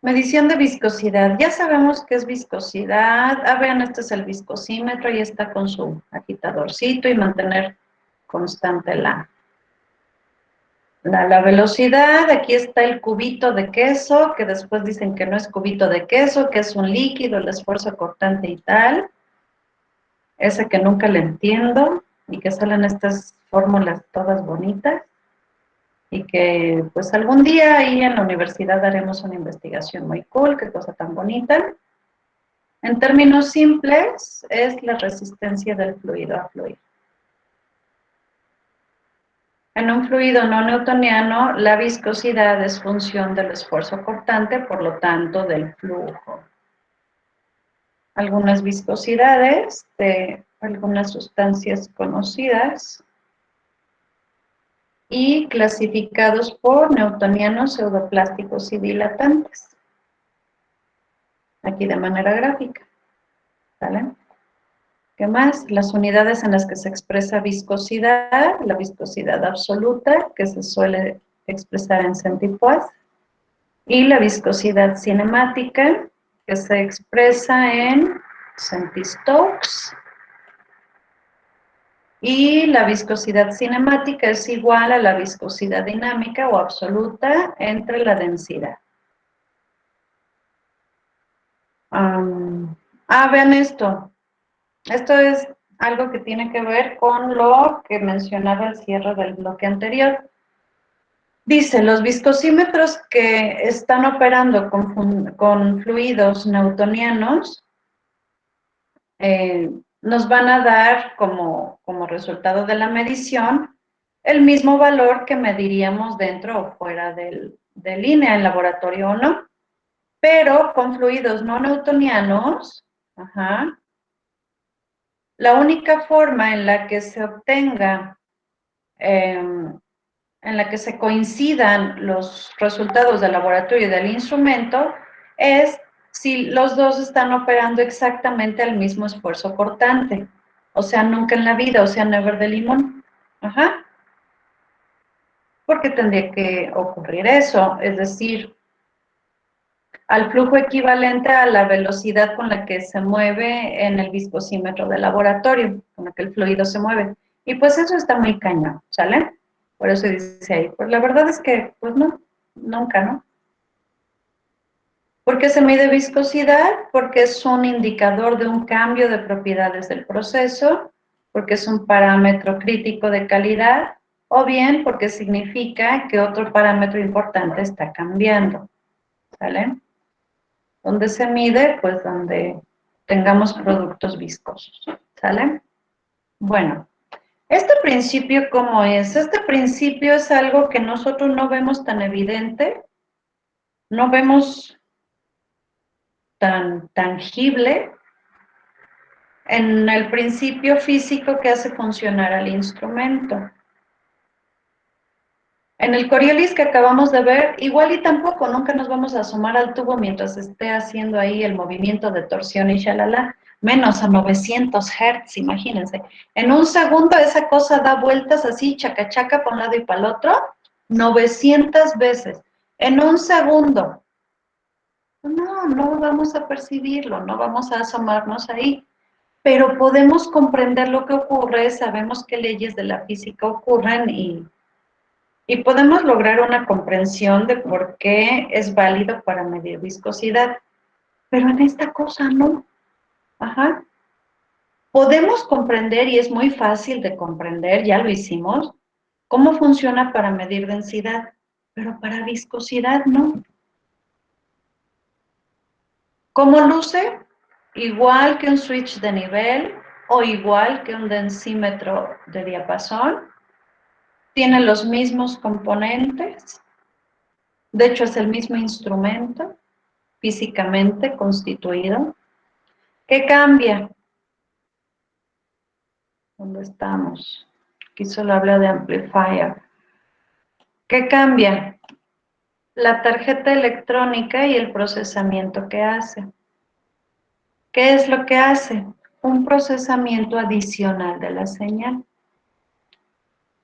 Medición de viscosidad. Ya sabemos qué es viscosidad. Ah, vean, este es el viscosímetro y está con su agitadorcito y mantener constante la velocidad. Aquí está el cubito de queso, que después dicen que no es cubito de queso, que es un líquido, el esfuerzo cortante y tal. Ese que nunca le entiendo y que salen estas fórmulas todas bonitas. Y que pues algún día ahí en la universidad haremos una investigación muy cool, qué cosa tan bonita. En términos simples, es la resistencia del fluido a fluir. En un fluido no newtoniano, la viscosidad es función del esfuerzo cortante, por lo tanto, del flujo. Algunas viscosidades de algunas sustancias conocidas y clasificados por newtonianos, pseudoplásticos y dilatantes. Aquí de manera gráfica. ¿Vale? ¿Qué más? Las unidades en las que se expresa viscosidad, la viscosidad absoluta, que se suele expresar en centipoise, y la viscosidad cinemática, que se expresa en centistokes, y la viscosidad cinemática es igual a la viscosidad dinámica o absoluta entre la densidad. Vean esto. Esto es algo que tiene que ver con lo que mencionaba al cierre del bloque anterior. Dice, los viscosímetros que están operando con fluidos newtonianos nos van a dar como resultado de la medición el mismo valor que mediríamos dentro o fuera de línea, en laboratorio o no, pero con fluidos no newtonianos, la única forma en la que se obtenga, en la que se coincidan los resultados del laboratorio y del instrumento, es si los dos están operando exactamente al mismo esfuerzo cortante. O sea, nunca en la vida, o sea, never de limón. Porque tendría que ocurrir eso, es decir, al flujo equivalente a la velocidad con la que se mueve en el viscosímetro del laboratorio, con la que el fluido se mueve. Y pues eso está muy cañón, ¿sale? Por eso dice ahí, pues la verdad es que, pues no, nunca, ¿no? ¿Por qué se mide viscosidad? Porque es un indicador de un cambio de propiedades del proceso, porque es un parámetro crítico de calidad, o bien porque significa que otro parámetro importante está cambiando, ¿sale? ¿Dónde se mide? Pues donde tengamos productos viscosos, ¿sale? Bueno, este principio, ¿cómo es? Este principio es algo que nosotros no vemos tan evidente, no vemos tan tangible en el principio físico que hace funcionar al instrumento. En el Coriolis que acabamos de ver, igual y tampoco, nunca nos vamos a asomar al tubo mientras esté haciendo ahí el movimiento de torsión y shalala, menos a 900 Hz, imagínense. En un segundo esa cosa da vueltas así, chaca chaca para un lado y para el otro, 900 veces. En un segundo. No vamos a percibirlo, no vamos a asomarnos ahí, pero podemos comprender lo que ocurre, sabemos qué leyes de la física ocurren y podemos lograr una comprensión de por qué es válido para medir viscosidad. Pero en esta cosa no. Podemos comprender, y es muy fácil de comprender, ya lo hicimos, cómo funciona para medir densidad, pero para viscosidad no. ¿Cómo luce? Igual que un switch de nivel o igual que un densímetro de diapasón. Tiene los mismos componentes. De hecho, es el mismo instrumento físicamente constituido. ¿Qué cambia? ¿Dónde estamos? Aquí solo habla de amplifier. ¿Qué cambia? La tarjeta electrónica y el procesamiento que hace. ¿Qué es lo que hace? Un procesamiento adicional de la señal.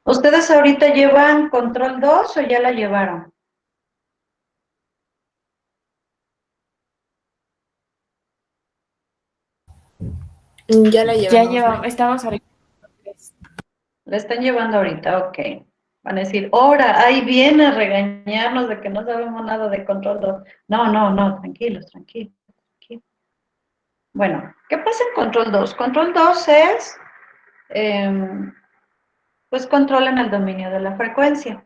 ¿Ustedes ahorita llevan control 2 o ya la llevaron? Ya la Ya llevamos, llevamos, May. estamos ahorita. La están llevando ahorita, ok. Van a decir, ahora, ahí viene a regañarnos de que no sabemos nada de control 2. No, no, no, tranquilos, tranquilos. Tranquilos. Bueno, ¿qué pasa en control 2? Control 2 es, pues, control en el dominio de la frecuencia.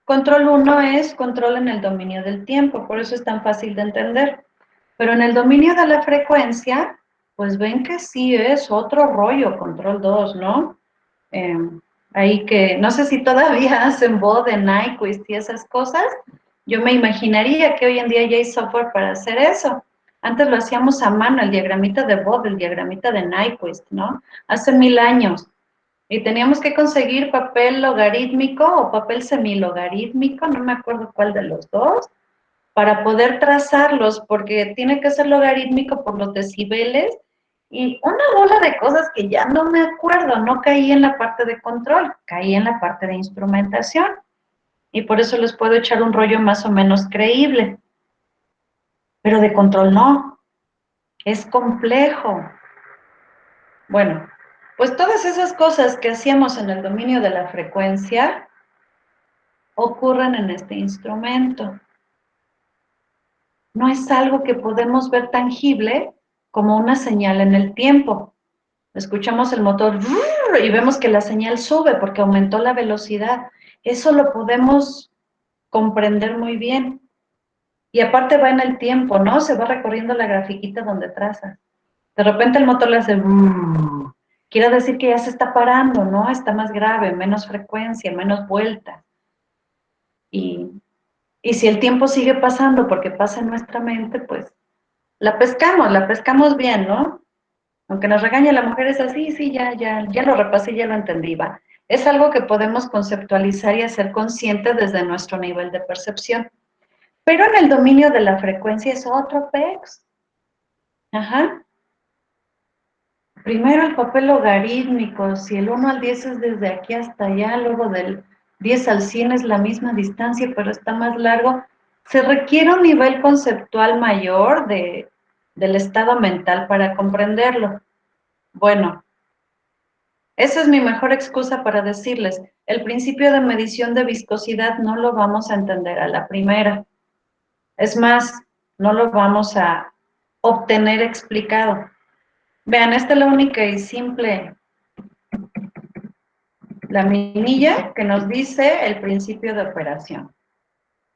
Control 1 es control en el dominio del tiempo, por eso es tan fácil de entender. Pero en el dominio de la frecuencia, pues ven que sí es otro rollo, control 2, ¿no? Eh, ahí que, no sé si todavía hacen Bode, Nyquist y esas cosas. Yo me imaginaría que hoy en día ya hay software para hacer eso. Antes lo hacíamos a mano, el diagramita de Bode, el diagramita de Nyquist, ¿no? Hace 1000 años. Y teníamos que conseguir papel logarítmico o papel semilogarítmico, no me acuerdo cuál de los dos, para poder trazarlos, porque tiene que ser logarítmico por los decibeles y una bola de cosas que ya no me acuerdo, no caí en la parte de control, caí en la parte de instrumentación y por eso les puedo echar un rollo más o menos creíble, pero de control no, es complejo. Bueno, pues todas esas cosas que hacíamos en el dominio de la frecuencia ocurren en este instrumento. No es algo que podemos ver tangible como una señal en el tiempo. Escuchamos el motor y vemos que la señal sube porque aumentó la velocidad. Eso lo podemos comprender muy bien. Y aparte va en el tiempo, ¿no? Se va recorriendo la grafiquita donde traza. De repente el motor le hace quiere decir que ya se está parando, ¿no? Está más grave, menos frecuencia, menos vueltas. Y, y si el tiempo sigue pasando porque pasa en nuestra mente, pues la pescamos bien, ¿no? Aunque nos regañe la mujer es así, sí, ya lo repasé, ya lo entendí, va. Es algo que podemos conceptualizar y hacer consciente desde nuestro nivel de percepción. Pero en el dominio de la frecuencia es otro pex. Ajá. Primero el papel logarítmico, si el 1 al 10 es desde aquí hasta allá, luego del 10 al 100 es la misma distancia, pero está más largo, se requiere un nivel conceptual mayor del estado mental para comprenderlo. Bueno, esa es mi mejor excusa para decirles, el principio de medición de viscosidad no lo vamos a entender a la primera. Es más, no lo vamos a obtener explicado. Vean, esta es la única y simple laminilla que nos dice el principio de operación.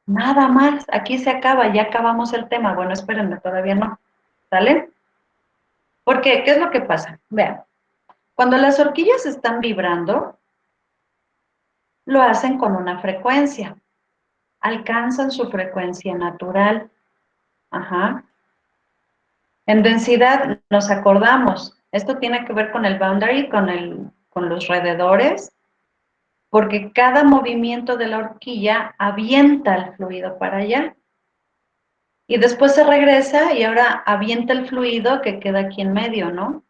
Nada más, aquí se acaba, ya acabamos el tema. Bueno, espérenme, todavía no. ¿Sale? ¿Por qué? ¿Qué es lo que pasa? Vean, cuando las horquillas están vibrando, lo hacen con una frecuencia. Alcanzan su frecuencia natural. Ajá. En densidad nos acordamos, esto tiene que ver con el boundary, con los alrededores, porque cada movimiento de la horquilla avienta el fluido para allá. Y después se regresa y ahora avienta el fluido que queda aquí en medio, ¿no?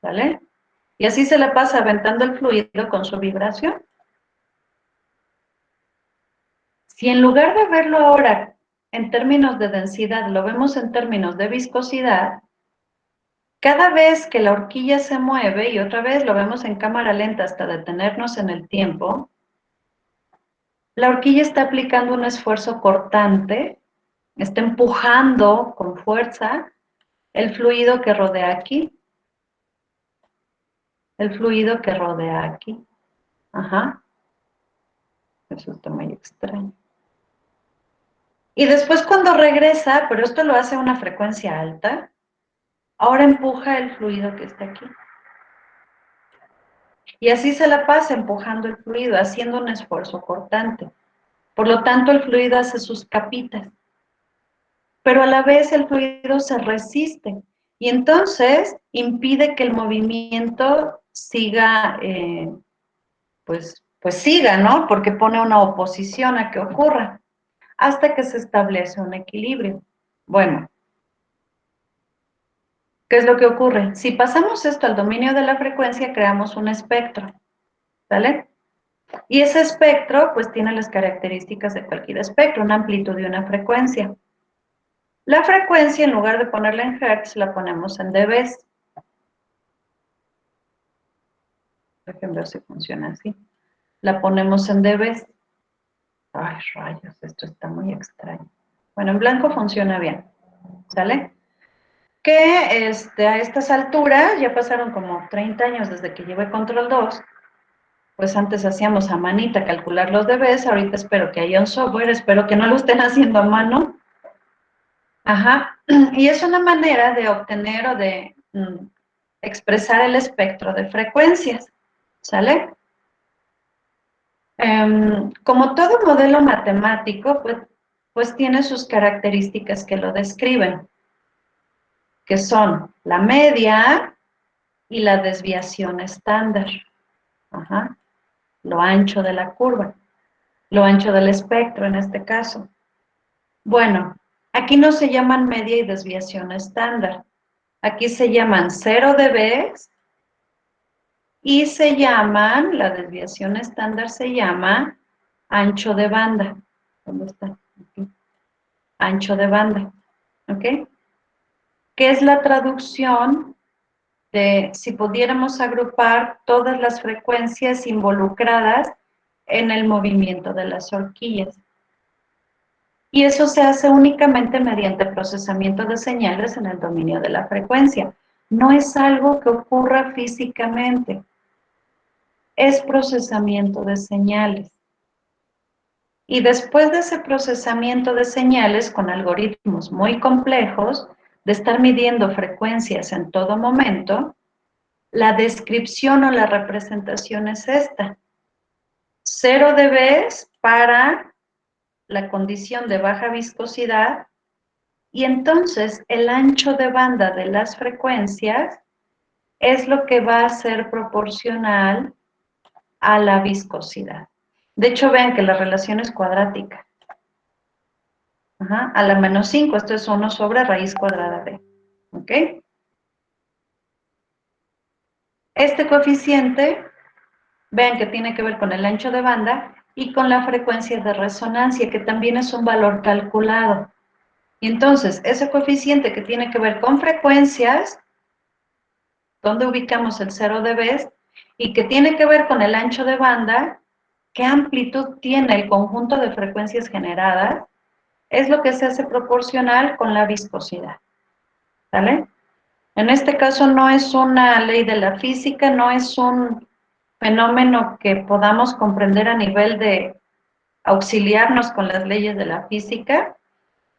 ¿Vale? Y así se le pasa aventando el fluido con su vibración. Si en lugar de verlo ahora en términos de densidad, lo vemos en términos de viscosidad, cada vez que la horquilla se mueve, y otra vez lo vemos en cámara lenta hasta detenernos en el tiempo, la horquilla está aplicando un esfuerzo cortante, está empujando con fuerza el fluido que rodea aquí, el fluido que rodea aquí. Ajá, eso está muy extraño. Y después cuando regresa, pero esto lo hace a una frecuencia alta, ahora empuja el fluido que está aquí. Y así se la pasa empujando el fluido, haciendo un esfuerzo cortante. Por lo tanto, el fluido hace sus capitas, pero a la vez el fluido se resiste y entonces impide que el movimiento siga, pues siga, ¿no? Porque pone una oposición a que ocurra, hasta que se establece un equilibrio. Bueno, ¿qué es lo que ocurre? Si pasamos esto al dominio de la frecuencia, creamos un espectro, ¿vale? Y ese espectro, pues tiene las características de cualquier espectro, una amplitud y una frecuencia. La frecuencia, en lugar de ponerla en hertz, la ponemos en dBs. Dejen ver si funciona así. La ponemos en dBs. Ay, rayos, esto está muy extraño. Bueno, en blanco funciona bien, ¿sale? Que a estas alturas, ya pasaron como 30 años desde que llevé Control 2, pues antes hacíamos a manita calcular los dBs, ahorita espero que haya un software, espero que no lo estén haciendo a mano. Ajá, y es una manera de obtener o de expresar el espectro de frecuencias, ¿sale? Como todo modelo matemático, pues tiene sus características que lo describen, que son la media y la desviación estándar. Ajá, lo ancho de la curva, lo ancho del espectro en este caso. Bueno, aquí no se llaman media y desviación estándar. Aquí se llaman 0 dB y se llaman, la desviación estándar se llama ancho de banda. ¿Dónde está? Aquí. Ancho de banda. ¿Ok? ¿Qué es la traducción de si pudiéramos agrupar todas las frecuencias involucradas en el movimiento de las horquillas? Y eso se hace únicamente mediante procesamiento de señales en el dominio de la frecuencia. No es algo que ocurra físicamente, es procesamiento de señales. Y después de ese procesamiento de señales con algoritmos muy complejos, de estar midiendo frecuencias en todo momento, la descripción o la representación es esta. 0 dB para la condición de baja viscosidad y entonces el ancho de banda de las frecuencias es lo que va a ser proporcional a la viscosidad. De hecho, vean que la relación es cuadrática. Ajá, a la menos 5, esto es 1 sobre raíz cuadrada de. ¿Ok? Este coeficiente, vean que tiene que ver con el ancho de banda y con la frecuencia de resonancia, que también es un valor calculado. Y entonces, ese coeficiente que tiene que ver con frecuencias, ¿dónde ubicamos el 0 dB? Y que tiene que ver con el ancho de banda, qué amplitud tiene el conjunto de frecuencias generadas, es lo que se hace proporcional con la viscosidad. ¿Vale? En este caso no es una ley de la física, no es un fenómeno que podamos comprender a nivel de auxiliarnos con las leyes de la física,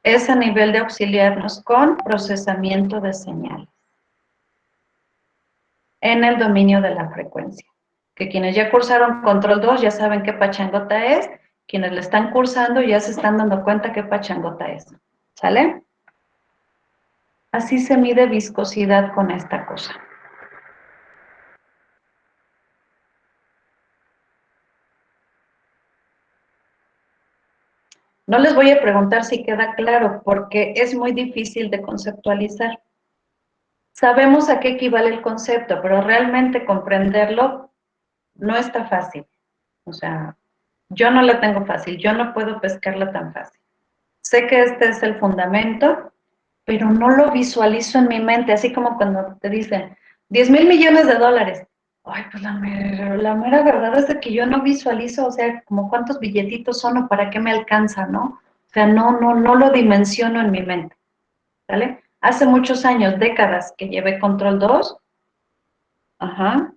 es a nivel de auxiliarnos con procesamiento de señales en el dominio de la frecuencia. Que quienes ya cursaron Control 2 ya saben qué pachangota es, quienes le están cursando ya se están dando cuenta qué pachangota es. ¿Sale? Así se mide viscosidad con esta cosa. No les voy a preguntar si queda claro, porque es muy difícil de conceptualizar. Sabemos a qué equivale el concepto, pero realmente comprenderlo no está fácil. O sea, yo no la tengo fácil, yo no puedo pescarla tan fácil. Sé que este es el fundamento, pero no lo visualizo en mi mente, así como cuando te dicen 10,000 millones de dólares. Ay, pues la mera verdad es de que yo no visualizo, o sea, como cuántos billetitos son o para qué me alcanza, ¿no? O sea, no lo dimensiono en mi mente, ¿vale? Hace muchos años, décadas, que llevé Control 2, ajá,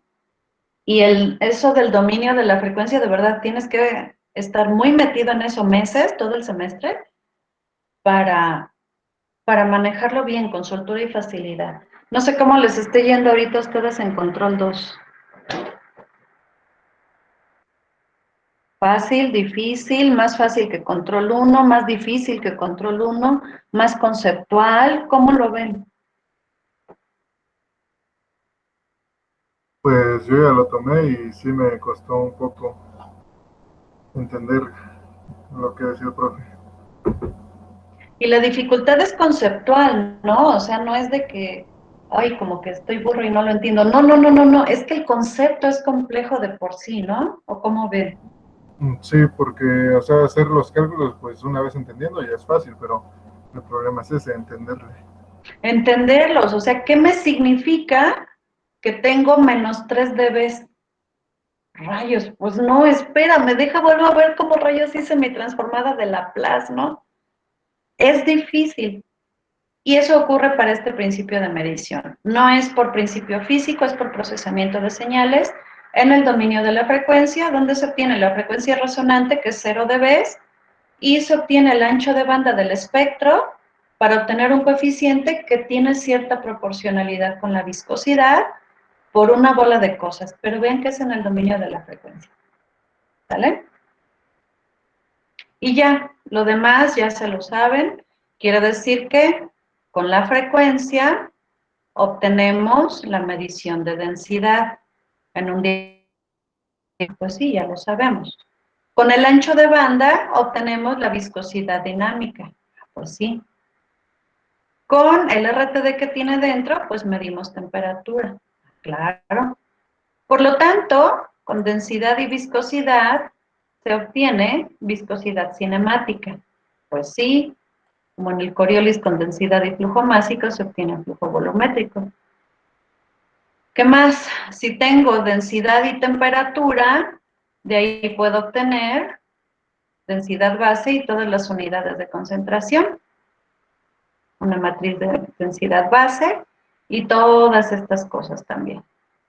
y eso del dominio de la frecuencia, de verdad, tienes que estar muy metido en eso meses, todo el semestre, para, para manejarlo bien, con soltura y facilidad. No sé cómo les esté yendo ahorita a ustedes en Control 2. Fácil, difícil, más fácil que Control 1, más difícil que Control 1, más conceptual, ¿cómo lo ven? Pues yo ya lo tomé y sí me costó un poco entender lo que decía el profe. Y la dificultad es conceptual, ¿no? O sea, no es de que, ay, como que estoy burro y no lo entiendo. No, es que el concepto es complejo de por sí, ¿no? ¿O cómo ven? Sí, porque, o sea, hacer los cálculos, pues una vez entendiendo ya es fácil, pero el problema es ese, entenderle. Entenderlos, o sea, ¿qué me significa que tengo menos 3 dBs? Rayos, pues no, espérame, vuelvo a ver cómo rayos hice mi transformada de Laplace, ¿no? Es difícil. Y eso ocurre para este principio de medición. No es por principio físico, es por procesamiento de señales en el dominio de la frecuencia, donde se obtiene la frecuencia resonante, que es 0 dB, y se obtiene el ancho de banda del espectro para obtener un coeficiente que tiene cierta proporcionalidad con la viscosidad por una bola de cosas, pero vean que es en el dominio de la frecuencia. ¿Vale? Y ya, lo demás ya se lo saben. Quiere decir que con la frecuencia obtenemos la medición de densidad en un día, pues sí, ya lo sabemos. Con el ancho de banda obtenemos la viscosidad dinámica, pues sí. Con el RTD que tiene dentro, pues medimos temperatura, claro. Por lo tanto, con densidad y viscosidad se obtiene viscosidad cinemática, pues sí. Como en el Coriolis con densidad y flujo másico se obtiene flujo volumétrico. ¿Qué más? Si tengo densidad y temperatura, de ahí puedo obtener densidad base y todas las unidades de concentración. Una matriz de densidad base y todas estas cosas también,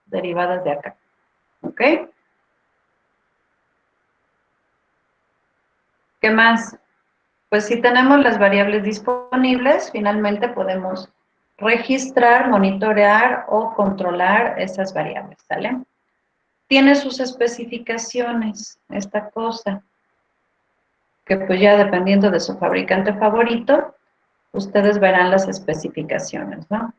derivadas de acá. ¿Ok? ¿Qué más? Pues si tenemos las variables disponibles, finalmente podemos registrar, monitorear o controlar esas variables, ¿sale? Tiene sus especificaciones, esta cosa, que pues ya dependiendo de su fabricante favorito, ustedes verán las especificaciones, ¿no?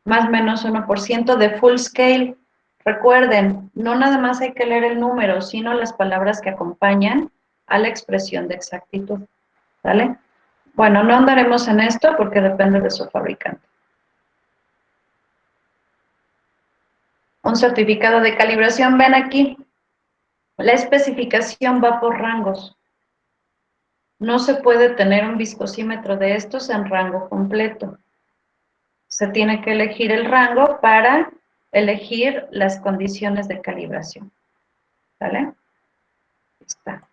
Más o menos 1% de full scale. Recuerden, no nada más hay que leer el número, sino las palabras que acompañan a la expresión de exactitud, ¿vale? Bueno, no andaremos en esto porque depende de su fabricante. Un certificado de calibración, ven aquí. La especificación va por rangos. No se puede tener un viscosímetro de estos en rango completo. Se tiene que elegir el rango para elegir las condiciones de calibración. ¿Vale? Está.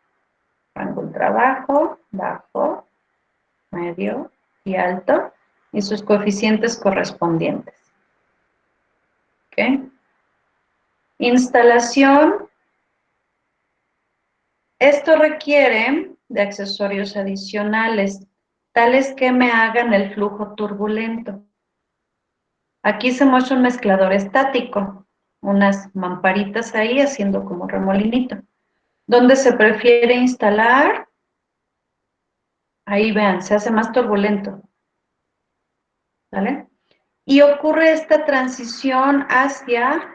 Rango ultra bajo, bajo, medio y alto, y sus coeficientes correspondientes. ¿Ok? Instalación. Esto requiere de accesorios adicionales, tales que me hagan el flujo turbulento. Aquí se muestra un mezclador estático, unas mamparitas ahí haciendo como remolinito. Donde se prefiere instalar, ahí vean, se hace más turbulento, ¿vale? Y ocurre esta transición hacia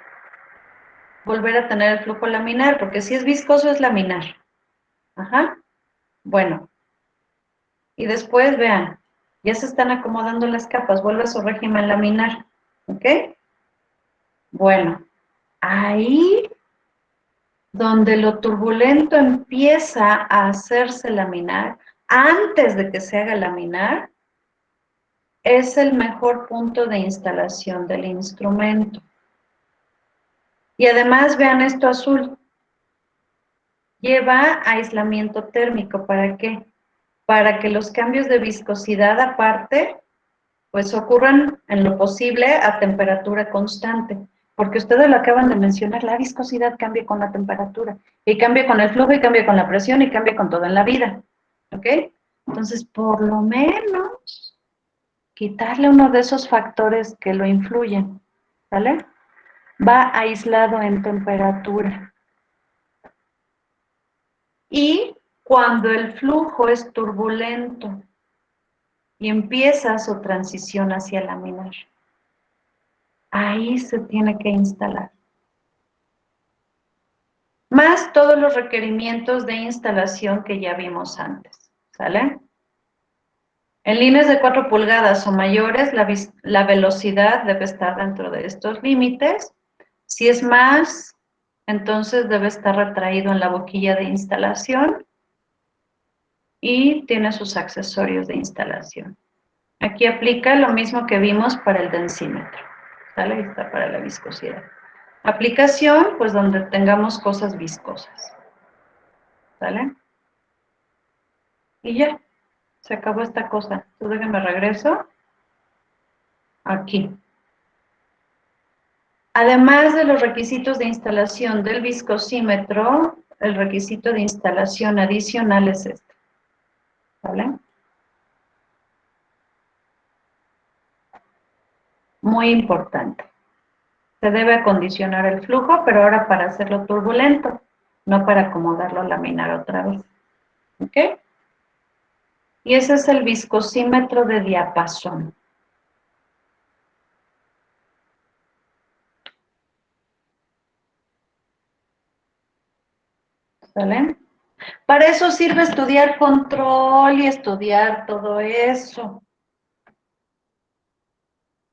volver a tener el flujo laminar, porque si es viscoso es laminar. Ajá. Bueno. Y después, vean, ya se están acomodando las capas, vuelve a su régimen laminar. ¿Ok? Bueno, ahí donde lo turbulento empieza a hacerse laminar, antes de que se haga laminar, es el mejor punto de instalación del instrumento. Y además, vean esto azul, lleva aislamiento térmico. ¿Para qué? Para que los cambios de viscosidad aparte, pues ocurran en lo posible a temperatura constante. Porque ustedes lo acaban de mencionar, la viscosidad cambia con la temperatura, y cambia con el flujo, y cambia con la presión, y cambia con todo en la vida. ¿Ok? Entonces, por lo menos, quitarle uno de esos factores que lo influyen, ¿vale? Va aislado en temperatura. Y cuando el flujo es turbulento y empieza su transición hacia laminar, ahí se tiene que instalar. Más todos los requerimientos de instalación que ya vimos antes, ¿sale? En líneas de 4 pulgadas o mayores, la velocidad debe estar dentro de estos límites. Si es más, entonces debe estar retraído en la boquilla de instalación y tiene sus accesorios de instalación. Aquí aplica lo mismo que vimos para el densímetro, ¿sale? Ahí está para la viscosidad. Aplicación, pues donde tengamos cosas viscosas. ¿Sale? Y ya, se acabó esta cosa. Entonces déjenme regreso aquí. Además de los requisitos de instalación del viscosímetro, el requisito de instalación adicional es este. ¿Vale? Muy importante. Se debe acondicionar el flujo, pero ahora para hacerlo turbulento, no para acomodarlo a laminar otra vez. ¿Ok? Y ese es el viscosímetro de diapasón. ¿Sale? Para eso sirve estudiar control y estudiar todo eso.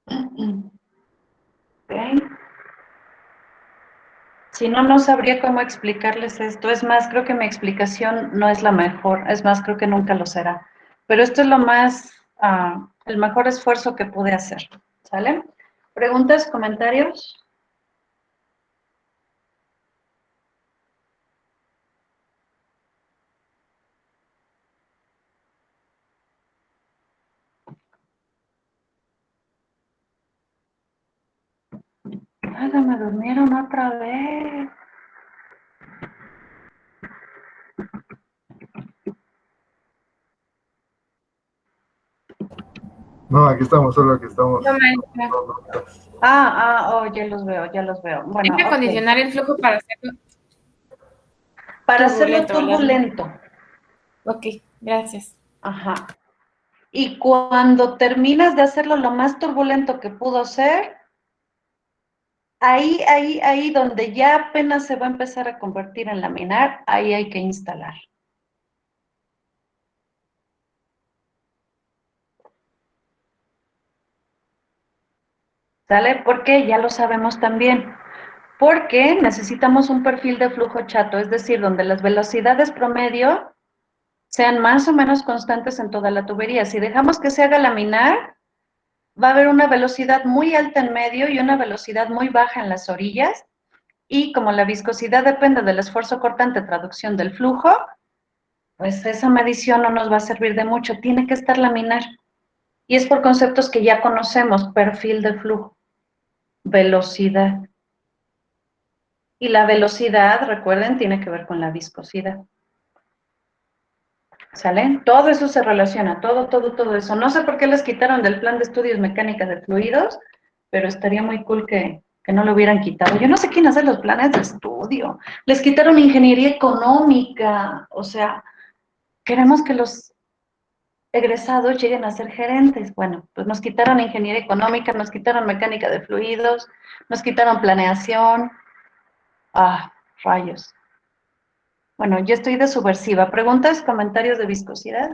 ¿Ok? Si no, no sabría cómo explicarles esto. Es más, creo que mi explicación no es la mejor. Es más, creo que nunca lo será. Pero esto es lo más, el mejor esfuerzo que pude hacer. ¿Sale? ¿Preguntas, comentarios? Ay, me durmieron otra vez. No, aquí estamos, solo que estamos. No, maestra. Oh, ya los veo, ya los veo. Bueno, Hay que ok. acondicionar el flujo para hacerlo Para hacerlo turbulento, ¿verdad? turbulento. Ok, gracias. Ajá. Y cuando terminas de hacerlo lo más turbulento que pudo ser, ahí donde ya apenas se va a empezar a convertir en laminar, ahí hay que instalar. ¿Sale? Porque ya lo sabemos también. Porque necesitamos un perfil de flujo chato, es decir, donde las velocidades promedio sean más o menos constantes en toda la tubería. Si dejamos que se haga laminar, va a haber una velocidad muy alta en medio y una velocidad muy baja en las orillas. Y como la viscosidad depende del esfuerzo cortante, traducción del flujo, pues esa medición no nos va a servir de mucho. Tiene que estar laminar. Y es por conceptos que ya conocemos: perfil de flujo, velocidad. Y la velocidad, recuerden, tiene que ver con la viscosidad. ¿Sale? Todo eso se relaciona, todo eso. No sé por qué les quitaron del plan de estudios mecánica de fluidos, pero estaría muy cool que no lo hubieran quitado. Yo no sé quién hace los planes de estudio. Les quitaron ingeniería económica. O sea, queremos que los egresados lleguen a ser gerentes. Bueno, pues nos quitaron ingeniería económica, nos quitaron mecánica de fluidos, nos quitaron planeación. Rayos. Bueno, yo estoy de subversiva. ¿Preguntas, comentarios de viscosidad?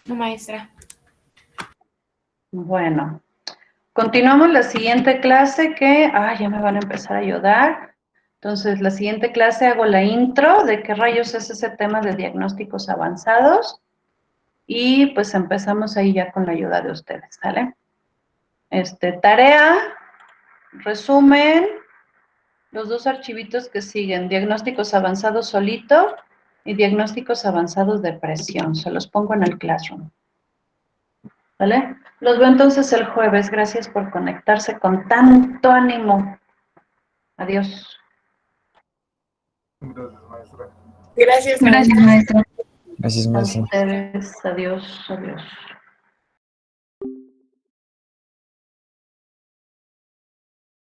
No, maestra. Bueno, continuamos la siguiente clase que, ya me van a empezar a ayudar. Entonces, la siguiente clase hago la intro de qué rayos es ese tema de diagnósticos avanzados y pues empezamos ahí ya con la ayuda de ustedes, ¿sale? Tarea, resumen, los dos archivitos que siguen, diagnósticos avanzados solito y diagnósticos avanzados de presión. Se los pongo en el Classroom. ¿Vale? Los veo entonces el jueves. Gracias por conectarse con tanto ánimo. Adiós. Gracias, maestra. Gracias, Gracias, maestra. maestra. Gracias, A maestra. ustedes. Adiós, adiós.